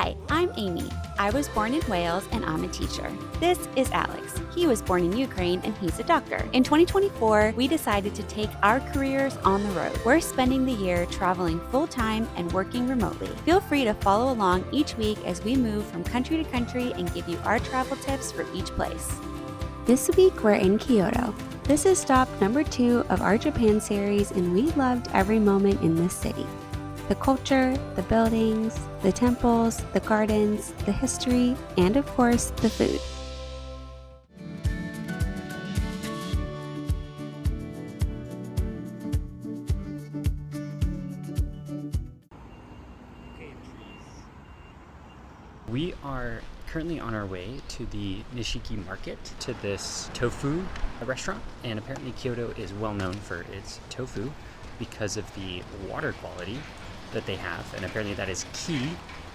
Hi, I'm Amy. I was born in Wales and I'm a teacher. This is Alex. He was born in Ukraine and he's a doctor. In 2024, we decided to take our careers on the road. We're spending the year traveling full-time and working remotely. Feel free to follow along each week as we move from country to country and give you our travel tips for each place. This week, we're in Kyoto. This is stop number 2 of our Japan series, and we loved every moment in this city. The culture, the buildings, the temples, the gardens, the history, and of course, the food. We are currently on our way to the Nishiki market, to this tofu restaurant, and apparently Kyoto is well known for its tofu because of the water quality that they have, and apparently that is key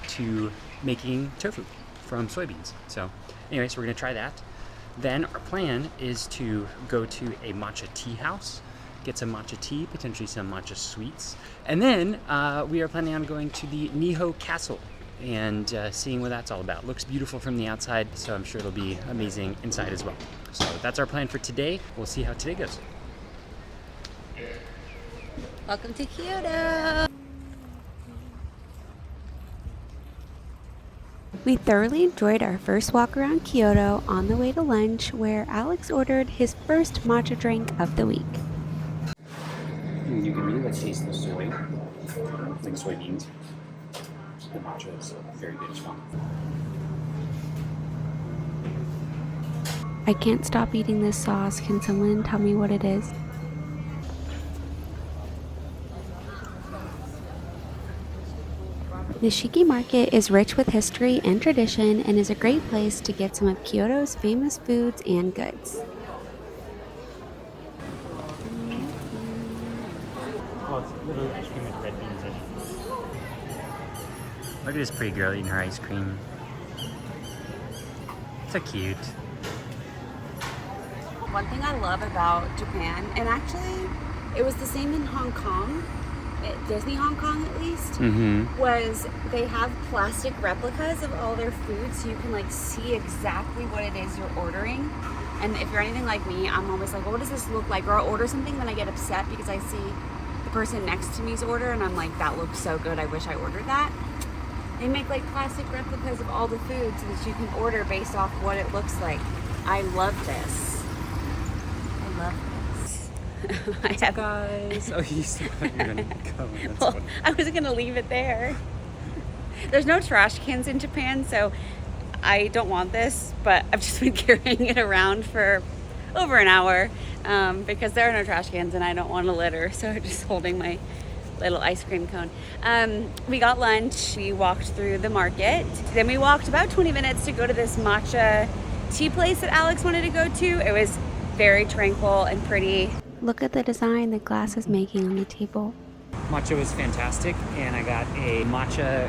to making tofu from soybeans. So anyways, we're gonna try that. Then our plan is to go to a matcha tea house, get some matcha tea, potentially some matcha sweets, and then we are planning on going to the Nijō Castle and seeing what that's all about. Looks beautiful from the outside, so I'm sure it'll be amazing inside as well. So that's our plan for today. We'll see how today goes. Welcome to Kyoto! We thoroughly enjoyed our first walk around Kyoto on the way to lunch, where Alex ordered his first matcha drink of the week. You can really taste the soy, like soybeans. The matcha is very good as well. I can't stop eating this sauce. Can someone tell me what it is? Nishiki Market is rich with history and tradition and is a great place to get some of Kyoto's famous foods and goods. Oh, it's literally ice cream with red beans in it. Look at this pretty girl eating her ice cream. So cute. One thing I love about Japan, and actually it was the same in Hong Kong, at Disney Hong Kong at least, was they have plastic replicas of all their food, so you can like see exactly what it is you're ordering. And if you're anything like me, I'm always like, well, what does this look like? Or I'll order something, then I get upset because I see the person next to me's order and I'm like, that looks so good, I wish I ordered that. They make like plastic replicas of all the food so that you can order based off what it looks like. I love this. I love this. What's up, guys? Oh, you still have your go. That's well, funny. I was gonna leave it there. There's no trash cans in Japan, so I don't want this, but I've just been carrying it around for over an hour because there are no trash cans and I don't want to litter, so I'm just holding my little ice cream cone. We got lunch, we walked through the market, then we walked about 20 minutes to go to this matcha tea place that Alex wanted to go to. It was very tranquil and pretty. Look at the design the glass is making on the table. Matcha was fantastic, and I got a matcha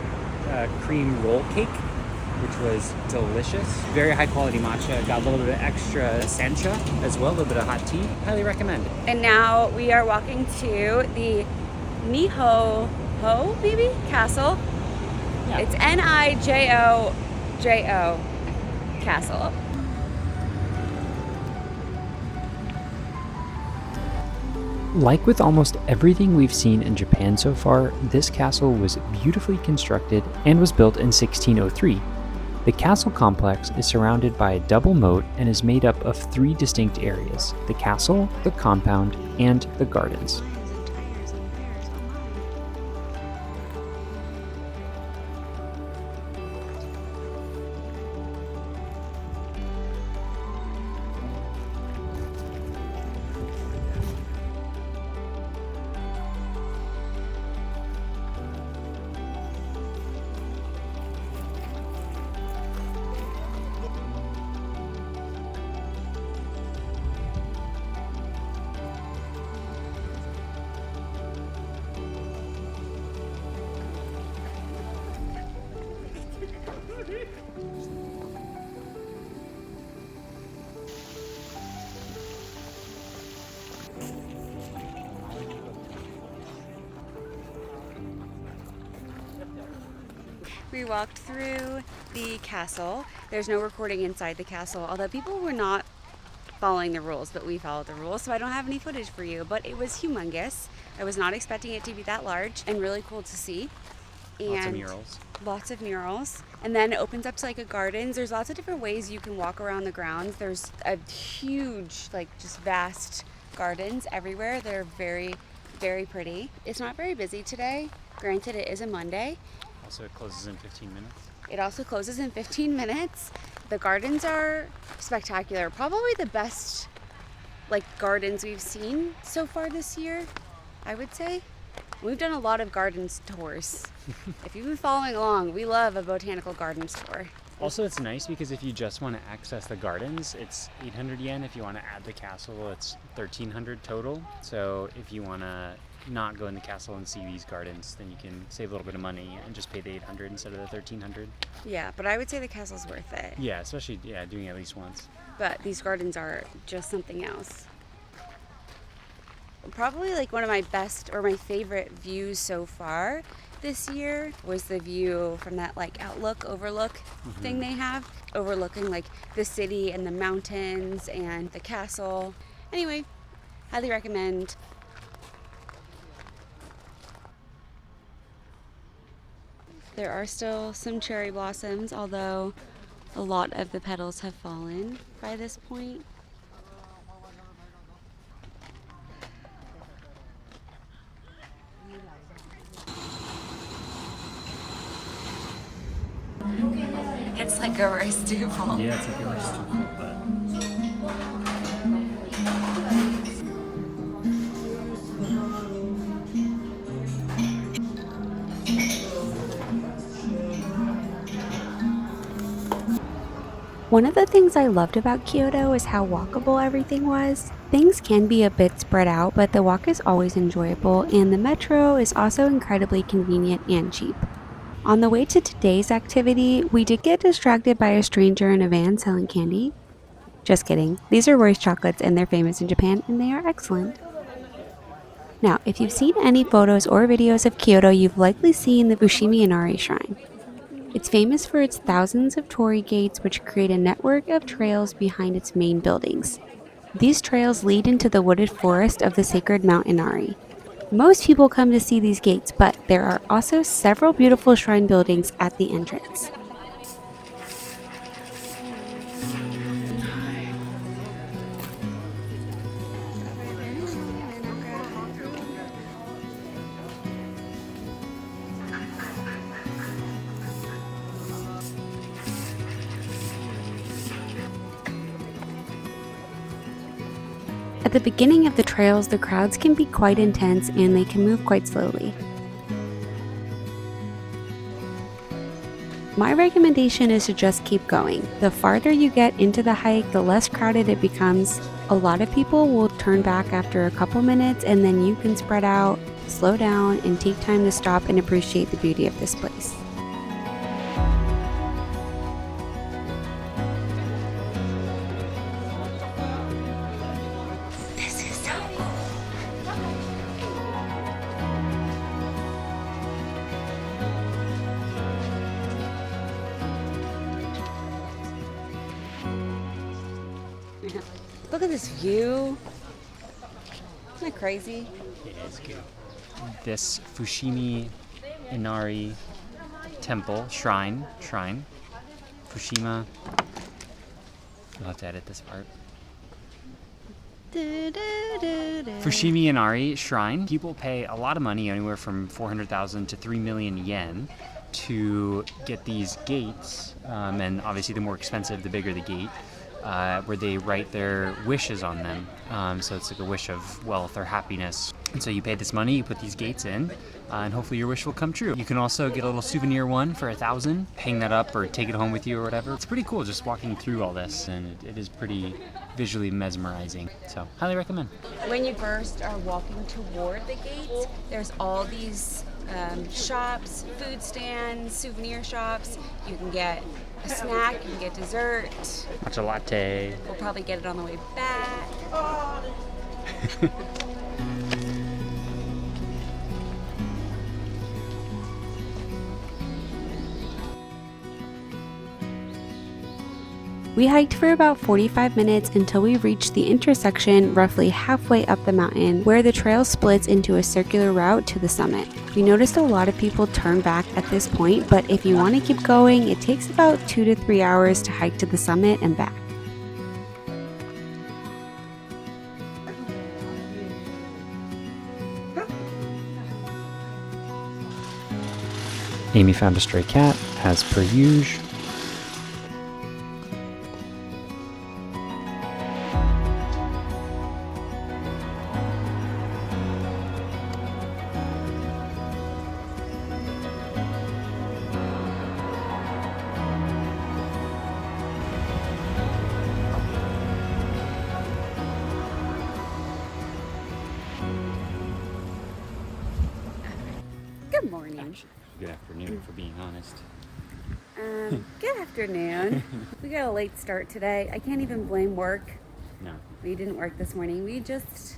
cream roll cake, which was delicious. Very high quality matcha. Got a little bit of extra sencha as well, a little bit of hot tea. Highly recommend. And now we are walking to the Nijō maybe Castle. Yeah. It's Nijo Castle. Like with almost everything we've seen in Japan so far, this castle was beautifully constructed and was built in 1603. The castle complex is surrounded by a double moat and is made up of 3 distinct areas: the castle, the compound, and the gardens. We walked through the castle. There's no recording inside the castle, although people were not following the rules, but we followed the rules, so I don't have any footage for you. But it was humongous. I was not expecting it to be that large and really cool to see. And lots of murals. Lots of murals. And then it opens up to like a gardens. There's lots of different ways you can walk around the grounds. There's a huge, like just vast gardens everywhere. They're very, very pretty. It's not very busy today. Granted, it is a Monday. Also, it closes in 15 minutes. It also closes in 15 minutes. The gardens are spectacular. Probably the best like gardens we've seen so far this year, I would say. We've done a lot of gardens tours. If you've been following along, we love a botanical gardens tour. Also, it's nice because if you just want to access the gardens, it's 800 yen. If you want to add the castle, it's 1,300 total. So if you want to not go in the castle and see these gardens, then you can save a little bit of money and just pay the 800 instead of the 1,300. Yeah, but I would say the castle's worth it. Yeah, especially doing it at least once. But these gardens are just something else. Probably like one of my best or my favorite views so far this year was the view from that like overlook thing they have, overlooking like the city and the mountains and the castle. Anyway, highly recommend. There are still some cherry blossoms, although a lot of the petals have fallen by this point. It's like a rice stew. Yeah, it's like a rice stew, but One of the things I loved about Kyoto is how walkable everything was. Things can be a bit spread out, but the walk is always enjoyable, and the metro is also incredibly convenient and cheap. On the way to today's activity, we did get distracted by a stranger in a van selling candy. Just kidding. These are Royce chocolates and they're famous in Japan and they are excellent. Now, if you've seen any photos or videos of Kyoto, you've likely seen the Fushimi Inari Shrine. It's famous for its thousands of torii gates which create a network of trails behind its main buildings. These trails lead into the wooded forest of the sacred Mount Inari. Most people come to see these gates, but there are also several beautiful shrine buildings at the entrance. At the beginning of the trails, the crowds can be quite intense and they can move quite slowly. My recommendation is to just keep going. The farther you get into the hike, the less crowded it becomes. A lot of people will turn back after a couple minutes and then you can spread out, slow down, and take time to stop and appreciate the beauty of this place. Look at this view. Isn't that crazy? it is good. This Fushimi Inari temple, shrine, Fushima. You'll have to edit this part. Fushimi Inari Shrine. People pay a lot of money, anywhere from 400,000 to 3 million yen, to get these gates, and obviously the more expensive, the bigger the gate, where they write their wishes on them. So it's like a wish of wealth or happiness. And so you pay this money, you put these gates in, and hopefully your wish will come true. You can also get a little souvenir one for 1,000, hang that up or take it home with you or whatever. It's pretty cool just walking through all this, and it is pretty visually mesmerizing. So highly recommend. When you first are walking toward the gates, there's all these shops, food stands, souvenir shops. You can get a snack, you can get dessert. Matcha latte. We'll probably get it on the way back. We hiked for about 45 minutes until we reached the intersection roughly halfway up the mountain where the trail splits into a circular route to the summit. We noticed a lot of people turn back at this point, but if you want to keep going, it takes about 2 to 3 hours to hike to the summit and back. Amy found a stray cat, as per usual. Good morning. Actually, good afternoon, for being honest. Good afternoon. We got a late start today. I can't even blame work. No. We didn't work this morning. We just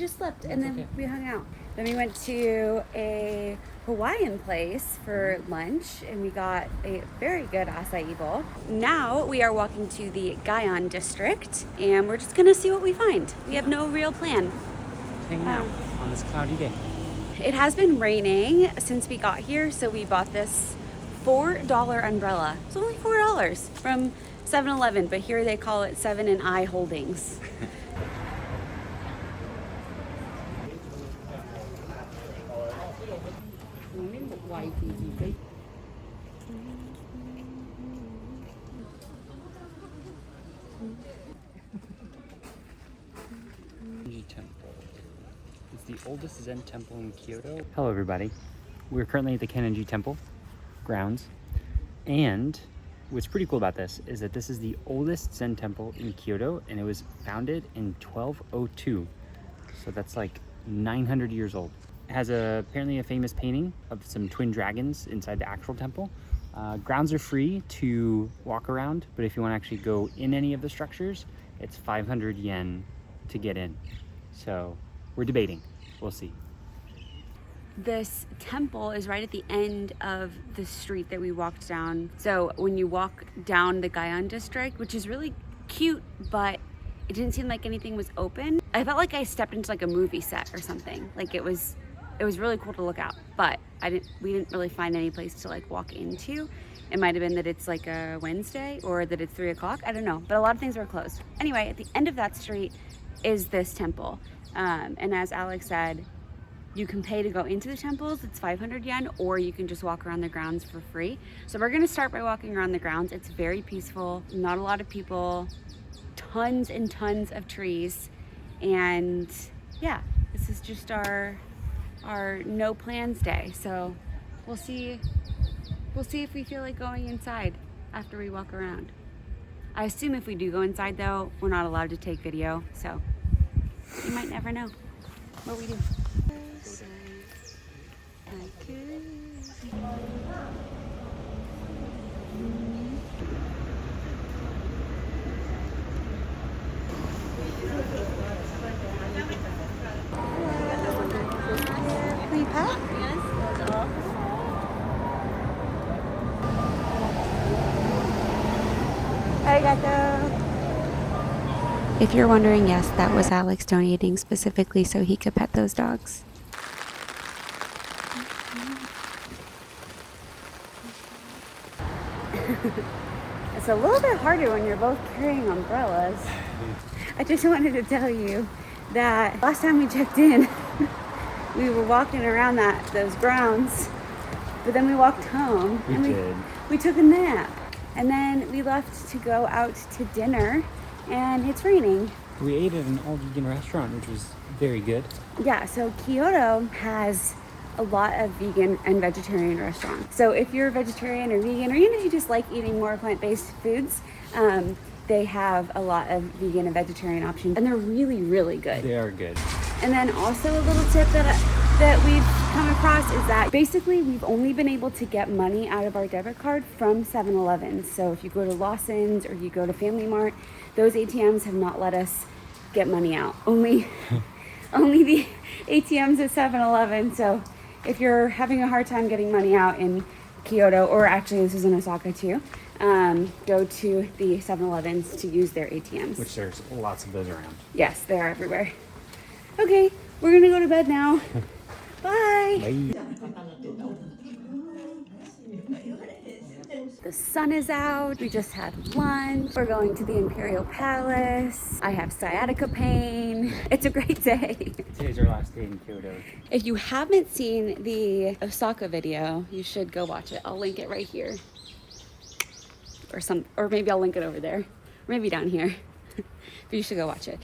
slept and then okay. we hung out. Then we went to a Hawaiian place for lunch and we got a very good acai bowl. Now we are walking to the Gion district and we're just gonna see what we find. We have no real plan. Hanging out on this cloudy day. It has been raining since we got here, so we bought this $4 umbrella. It's only $4 from 7-Eleven, but here they call it 7 & I Holdings. Temple. It's the oldest Zen temple in Kyoto. Hello everybody. We're currently at the Kennedy Temple grounds. And what's pretty cool about this is that this is the oldest Zen temple in Kyoto and it was founded in 1202. So that's like 900 years old. It has apparently a famous painting of some twin dragons inside the actual temple. Grounds are free to walk around, but if you want to actually go in any of the structures, it's 500 yen to get in. So we're debating. We'll see. This temple is right at the end of the street that we walked down. So when you walk down the Gion district, which is really cute, but it didn't seem like anything was open. I felt like I stepped into like a movie set or something. Like it was really cool to look out, but we didn't really find any place to like walk into. It might have been that it's like a Wednesday or that it's 3 o'clock. I don't know, but a lot of things were closed. Anyway, at the end of that street is this temple. And as Alex said, you can pay to go into the temples, it's 500 yen, or you can just walk around the grounds for free. So we're gonna start by walking around the grounds. It's very peaceful, not a lot of people, tons and tons of trees. And yeah, this is just our no plans day. So we'll see if we feel like going inside after we walk around. I assume if we do go inside though, we're not allowed to take video, so you might never know what we do. Can we pet? Arigato. If you're wondering, yes, that was Alex donating specifically so he could pet those dogs. It's a little bit harder when you're both carrying umbrellas. I just wanted to tell you that last time we checked in, we were walking around those grounds, but then we walked home we took a nap, and then we left to go out to dinner, and it's raining. We ate at an all-vegan restaurant, which was very good. Yeah, so Kyoto has a lot of vegan and vegetarian restaurants. So if you're a vegetarian or vegan, or even if you just like eating more plant-based foods, they have a lot of vegan and vegetarian options, and they're really, really good. They are good. And then also a little tip that we've come across is that basically we've only been able to get money out of our debit card from 7-Eleven. So if you go to Lawson's or you go to Family Mart, those ATMs have not let us get money out. Only the ATMs at 7-Eleven. So if you're having a hard time getting money out in Kyoto, or actually this is in Osaka too, go to the 7-Elevens to use their ATMs. Which there's lots of those around. Yes, they are everywhere. Okay, we're gonna go to bed now. Bye. Bye. The sun is out. We just had lunch. We're going to the Imperial Palace. I have sciatica pain. It's a great day. Today's our last day in Kyoto. If you haven't seen the Osaka video, you should go watch it. I'll link it right here. Or maybe I'll link it over there. Or maybe down here. But you should go watch it.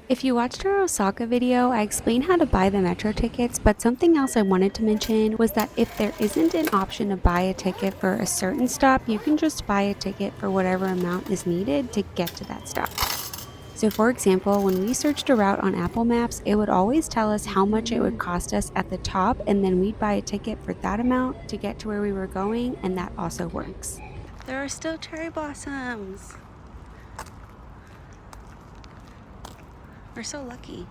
If you watched our Osaka video, I explained how to buy the metro tickets, but something else I wanted to mention was that if there isn't an option to buy a ticket for a certain stop, you can just buy a ticket for whatever amount is needed to get to that stop. So for example, when we searched a route on Apple Maps, it would always tell us how much it would cost us at the top, and then we'd buy a ticket for that amount to get to where we were going, and that also works. There are still cherry blossoms. We're so lucky.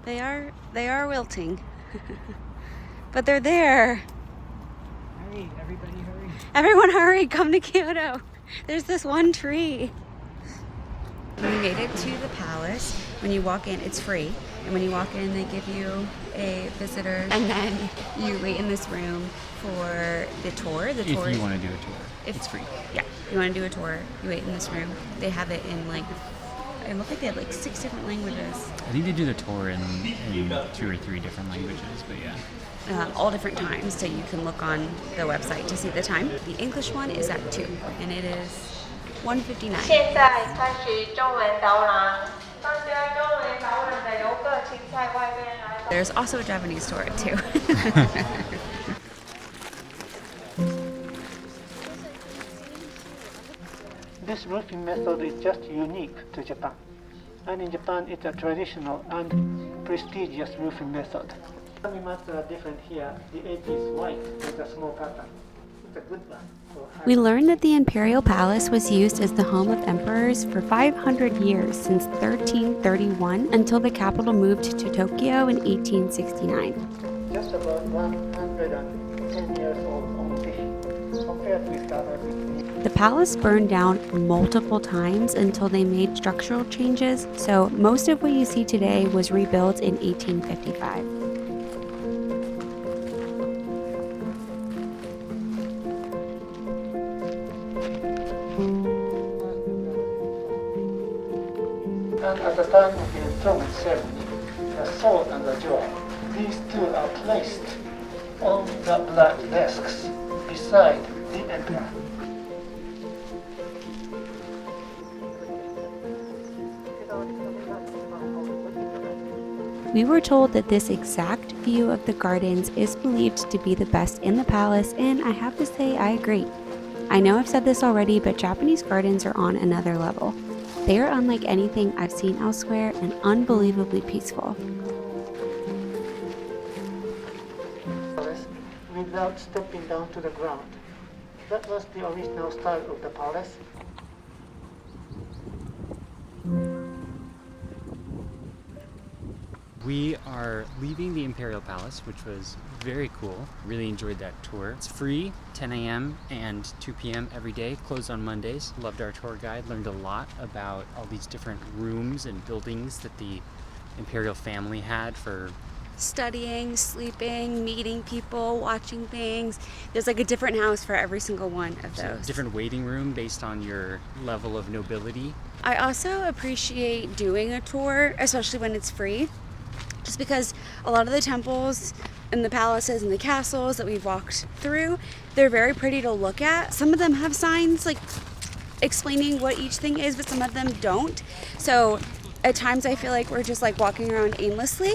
They are wilting. But they're there. Hurry, everybody hurry. Everyone hurry, come to Kyoto. There's this one tree. We made it to the palace. When you walk in, it's free. And when you walk in, they give you a visitor. And then you wait in this room for the tour. If you want to do a tour, it's free. Yeah, you want to do a tour, you wait in this room. They have it in it looked like they had 6 different languages. I think they do the tour in 2 or 3 different languages, but yeah. All different times, so you can look on the website to see the time. The English one is at 2, and it is 1:59. 现在开始中文导览，参加中文导览的游客请在外面来。 There's also a Japanese tour too. This roofing method is just unique to Japan, and in Japan it's a traditional and prestigious roofing method. The mats are different here. The edge is white with a small pattern. It's a good one. We learned that the Imperial Palace was used as the home of emperors for 500 years, since 1331 until the capital moved to Tokyo in 1869. Just about 110 years old only, compared with the other buildings. The palace burned down multiple times until they made structural changes, so most of what you see today was rebuilt in 1855. And at the time of the enthronement ceremony, the sword and the jaw, these two are placed on the black desks beside the emperor. We were told that this exact view of the gardens is believed to be the best in the palace, and I have to say I agree. I know I've said this already, but Japanese gardens are on another level. They are unlike anything I've seen elsewhere and unbelievably peaceful. Without stepping down to the ground. That was the original style of the palace. We are leaving the Imperial Palace, which was very cool. Really enjoyed that tour. It's free, 10 a.m. and 2 p.m. every day, closed on Mondays. Loved our tour guide, learned a lot about all these different rooms and buildings that the Imperial family had for Studying, sleeping, meeting people, watching things. There's a different house for every single one of those. different waiting room based on your level of nobility. I also appreciate doing a tour, especially when it's free, just because a lot of the temples and the palaces and the castles that we've walked through, they're very pretty to look at. Some of them have signs explaining what each thing is, but some of them don't. So at times I feel like we're just walking around aimlessly.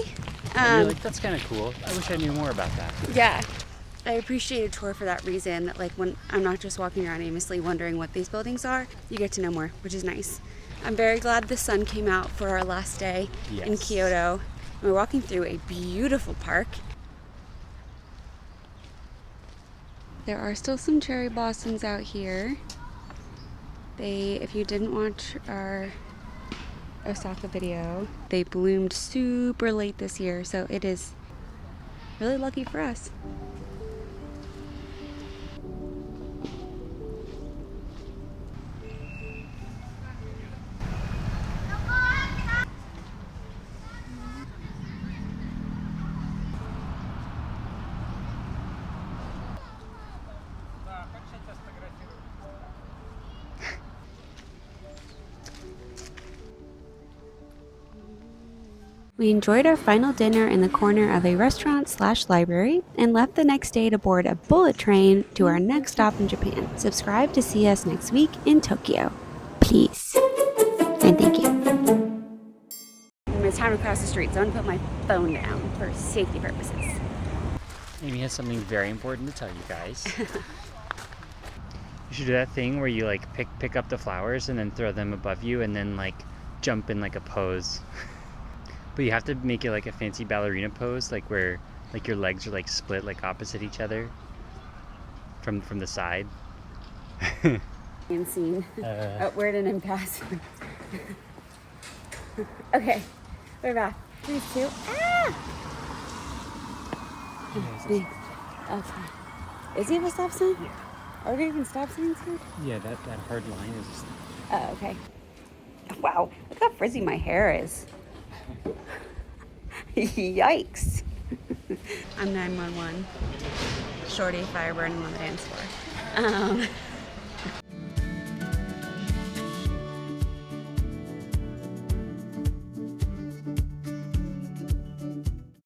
And you're that's kind of cool. I wish I knew more about that. Yeah. I appreciate a tour for that reason, that when I'm not just walking around aimlessly wondering what these buildings are, you get to know more, which is nice. I'm very glad the sun came out for our last day in Kyoto. We're walking through a beautiful park. There are still some cherry blossoms out here. If you didn't watch our Osaka video. They bloomed super late this year, so it is really lucky for us. We enjoyed our final dinner in the corner of a restaurant/library and left the next day to board a bullet train to our next stop in Japan. Subscribe to see us next week in Tokyo. Please. And thank you. It's time to cross the street, so I'm gonna put my phone down for safety purposes. Amy has something very important to tell you guys. You should do that thing where you like pick up the flowers and then throw them above you and then like jump in like a pose. But you have to make it like a fancy ballerina pose, like where like your legs are like split like opposite each other from the side. Scene. Oh, we're at an impasse. Okay, we're back. 3, 2. Ah! Okay. Is he have a stop sign? Yeah. Are there even stop signs here? Yeah, that hard line is. Oh, okay. Wow, look how frizzy my hair is. Yikes. I'm 911. Shorty, fire burning on the dance floor.